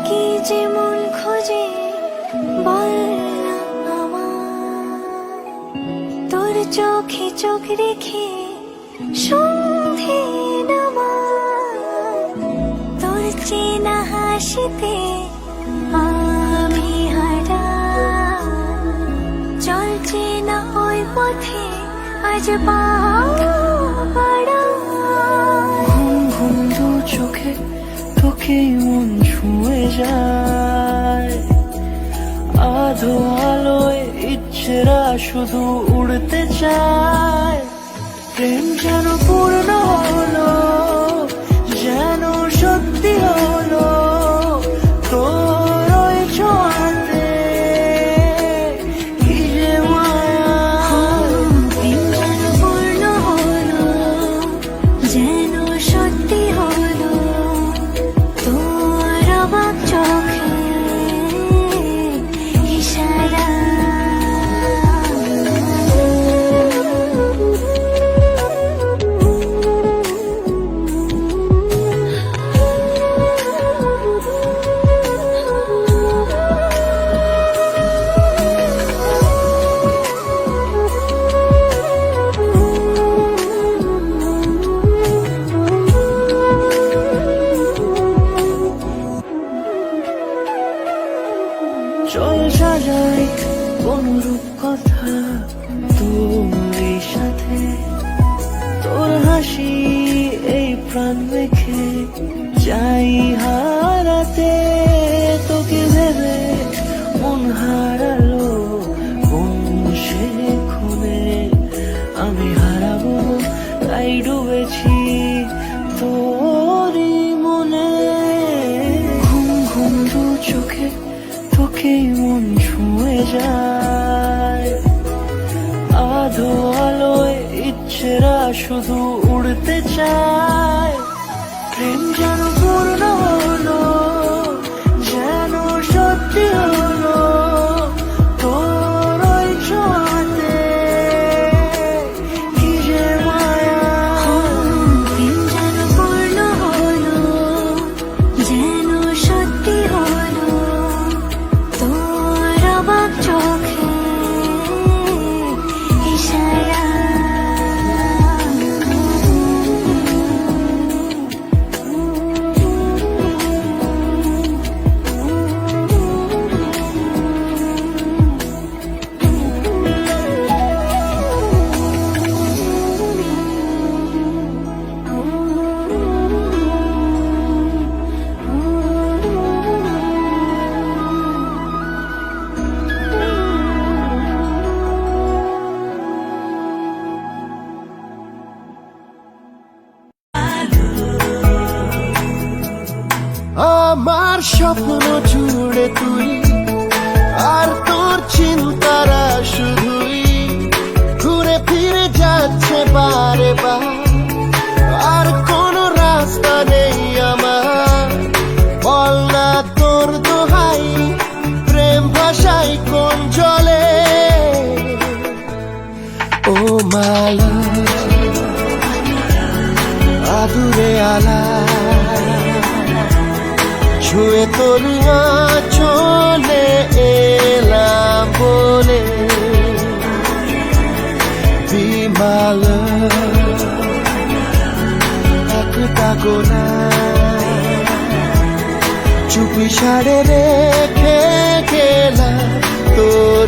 কি যে মন খোঁজে বল না আমার, তোর চোখে চোখ রেখে সন্ধে নামার, তোর চেনা হাসিতে আমি হারা, চল চেনা ওই পথে আজ পাড়া। ঘুম ঘুম দু চোখে তোকে মন ছুঁয়ে যায়, আধো আলোয় ইচ্ছেরা শুধু উড়তে চায়। প্রেম যেন পূর্ণ হলো, যেন সত্যি হলো, তোর ওই ছোঁয়াতে কি যে মায়া। প্রেম যেন পূর্ণ হলো, যেন সত্যি হলো, তোর অবাক চোখে ইশারা। চল সাজাই অনুরূপ কথা তোর সাথে, তোর হাসি এই প্রাণ রেখে চাই হারাতে। তোকে ভেবে মন হারালো কোন সে খুনে, আমি হারাবো তাই ডুবেছি তোরই মনে। ঘুম ঘুম দু চোখে তোকে মন ছুঁয়ে যায়, আধো আলোয় ইচ্ছেরা শুধু উড়তে চায়। প্রেম যেন পূর্ণ হলো, যেন সত্যি হলো, তোর ওই ছোঁয়াতে কি যে মায়া। প্রেম যেন পূর্ণ হলো, যেন সত্যি হলো, তোর অবাক চোখে ইশারা। আমার স্বপ্ন জুড়ে তুই আর তোর চিন্তারা শুধুই ঘুরে ফিরে যাচ্ছে বারে বার। আর কোনো রাস্তা নেই আমার, বল না তোর দোহাই, প্রেম ভাষাই কোন জলে। ও মালা আদুরে আলা ছুঁয়ে তোর চলে এলাম বলে, বিমাল একটা গোনা চুপি সারে রেখে গেলাম তোর।